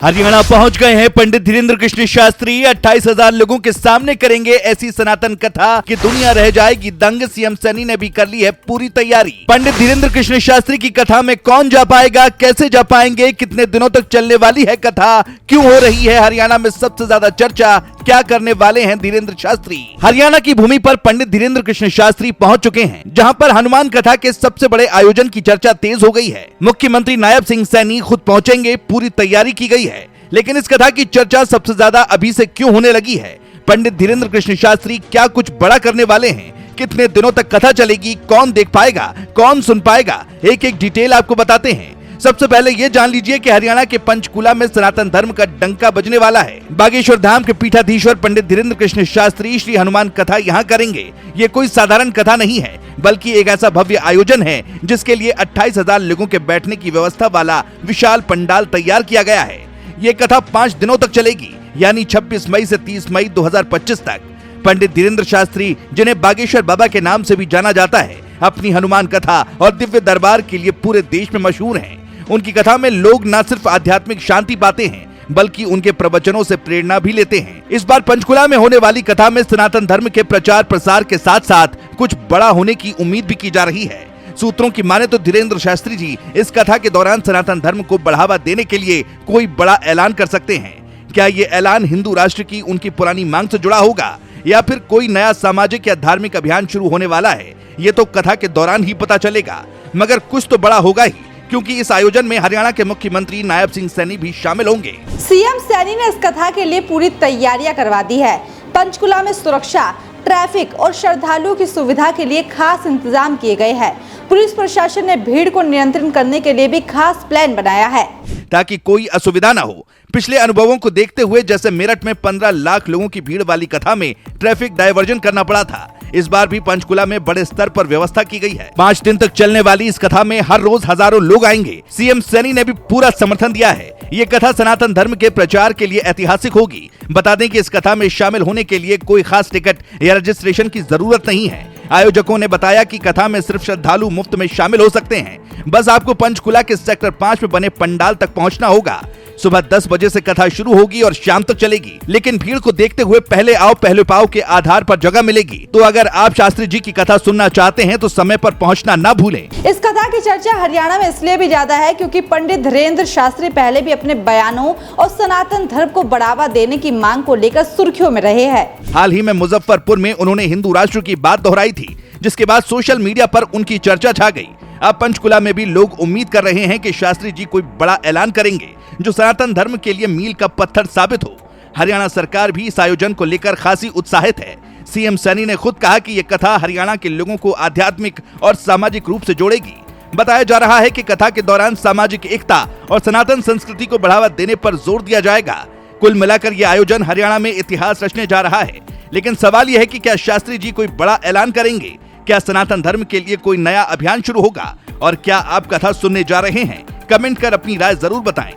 हरियाणा पहुंच गए हैं पंडित धीरेन्द्र कृष्ण शास्त्री। 28,000 लोगों के सामने करेंगे ऐसी सनातन कथा कि दुनिया रह जाएगी दंग। सीएम सैनी ने भी कर ली है पूरी तैयारी। पंडित धीरेन्द्र कृष्ण शास्त्री की कथा में कौन जा पाएगा, कैसे जा पाएंगे, कितने दिनों तक चलने वाली है कथा, क्यों हो रही है हरियाणा में सबसे ज्यादा चर्चा, क्या करने वाले हैं धीरेन्द्र शास्त्री। हरियाणा की भूमि पर पंडित धीरेन्द्र कृष्ण शास्त्री पहुंच चुके हैं, जहां पर हनुमान कथा के सबसे बड़े आयोजन की चर्चा तेज हो गई है। मुख्यमंत्री नायब सिंह सैनी खुद पहुंचेंगे, पूरी तैयारी की गई है। लेकिन इस कथा की चर्चा सबसे ज्यादा अभी से क्यों होने लगी है? पंडित धीरेन्द्र कृष्ण शास्त्री क्या कुछ बड़ा करने वाले हैं? कितने दिनों तक कथा चलेगी? कौन देख पाएगा, कौन सुन पाएगा? एक एक डिटेल आपको बताते हैं। सबसे पहले ये जान लीजिए कि हरियाणा के पंचकूला में सनातन धर्म का डंका बजने वाला है। बागेश्वर धाम के पीठाधीश्वर पंडित धीरेन्द्र कृष्ण शास्त्री श्री हनुमान कथा यहाँ करेंगे। ये कोई साधारण कथा नहीं है, बल्कि एक ऐसा भव्य आयोजन है जिसके लिए 28,000 लोगों के बैठने की व्यवस्था वाला विशाल पंडाल तैयार किया गया है। ये कथा 5 दिनों तक चलेगी, यानी 26 मई से 30 मई 2025 तक। पंडित धीरेन्द्र शास्त्री, जिन्हें बागेश्वर बाबा के नाम से भी जाना जाता है, अपनी हनुमान कथा और दिव्य दरबार के लिए पूरे देश में मशहूर हैं। उनकी कथा में लोग न सिर्फ आध्यात्मिक शांति पाते हैं, बल्कि उनके प्रवचनों से प्रेरणा भी लेते हैं। इस बार पंचकुला में होने वाली कथा में सनातन धर्म के प्रचार प्रसार के साथ साथ कुछ बड़ा होने की उम्मीद भी की जा रही है। सूत्रों की माने तो धीरेन्द्र शास्त्री जी इस कथा के दौरान सनातन धर्म को बढ़ावा देने के लिए कोई बड़ा ऐलान कर सकते हैं। क्या ये ऐलान हिंदू राष्ट्र की उनकी पुरानी मांग से जुड़ा होगा, या फिर कोई नया सामाजिक या धार्मिक अभियान शुरू होने वाला है? ये तो कथा के दौरान ही पता चलेगा, मगर कुछ तो बड़ा होगा ही, क्योंकि इस आयोजन में हरियाणा के मुख्यमंत्री नायब सिंह सैनी भी शामिल होंगे। सीएम सैनी ने इस कथा के लिए पूरी तैयारियां करवा दी है। पंचकुला में सुरक्षा, ट्रैफिक और श्रद्धालुओं की सुविधा के लिए खास इंतजाम किए गए हैं। पुलिस प्रशासन ने भीड़ को नियंत्रण करने के लिए भी खास प्लान बनाया है, ताकि कोई असुविधा न हो। पिछले अनुभवों को देखते हुए जैसे मेरठ में 15 लाख लोगों की भीड़ वाली कथा में ट्रैफिक डायवर्जन करना पड़ा था, इस बार भी पंचकुला में बड़े स्तर पर व्यवस्था की गई है। 5 दिन तक चलने वाली इस कथा में हर रोज हजारों लोग आएंगे। सीएम सैनी ने भी पूरा समर्थन दिया है। ये कथा सनातन धर्म के प्रचार के लिए ऐतिहासिक होगी। बता दें कि इस कथा में शामिल होने के लिए कोई खास टिकट या रजिस्ट्रेशन की जरूरत नहीं है। आयोजकों ने बताया कि कथा में सिर्फ श्रद्धालु मुफ्त में शामिल हो सकते हैं। बस आपको पंचकुला के सेक्टर 5 में बने पंडाल तक पहुंचना होगा। सुबह 10 बजे से कथा शुरू होगी और शाम तक चलेगी, लेकिन भीड़ को देखते हुए पहले आओ पहले पाओ के आधार पर जगह मिलेगी। तो अगर आप शास्त्री जी की कथा सुनना चाहते हैं तो समय पर पहुंचना न भूलें। इस कथा की चर्चा हरियाणा में इसलिए भी ज्यादा है क्योंकि पंडित धीरेन्द्र शास्त्री पहले भी अपने बयानों और सनातन धर्म को बढ़ावा देने की मांग को लेकर सुर्खियों में रहे हैं। हाल ही में मुजफ्फरपुर में उन्होंने हिंदू राष्ट्र की बात दोहराई थी, जिसके बाद सोशल मीडिया पर उनकी चर्चा छा गई। अब पंचकुला में भी लोग उम्मीद कर रहे हैं कि शास्त्री जी कोई बड़ा ऐलान करेंगे जो सनातन धर्म के लिए मील का पत्थर साबित हो। हरियाणा सरकार भी इस आयोजन को लेकर खासी उत्साहित है। सीएम सैनी ने खुद कहा कि ये कथा हरियाणा के लोगों को आध्यात्मिक और सामाजिक रूप से जोड़ेगी। बताया जा रहा है कि कथा के दौरान सामाजिक एकता और सनातन संस्कृति को बढ़ावा देने पर जोर दिया जाएगा। कुल मिलाकर ये आयोजन हरियाणा में इतिहास रचने जा रहा है। लेकिन सवाल यह है कि क्या शास्त्री जी कोई बड़ा ऐलान करेंगे? क्या सनातन धर्म के लिए कोई नया अभियान शुरू होगा? और क्या आप कथा सुनने जा रहे हैं? कमेंट कर अपनी राय जरूर बताएं।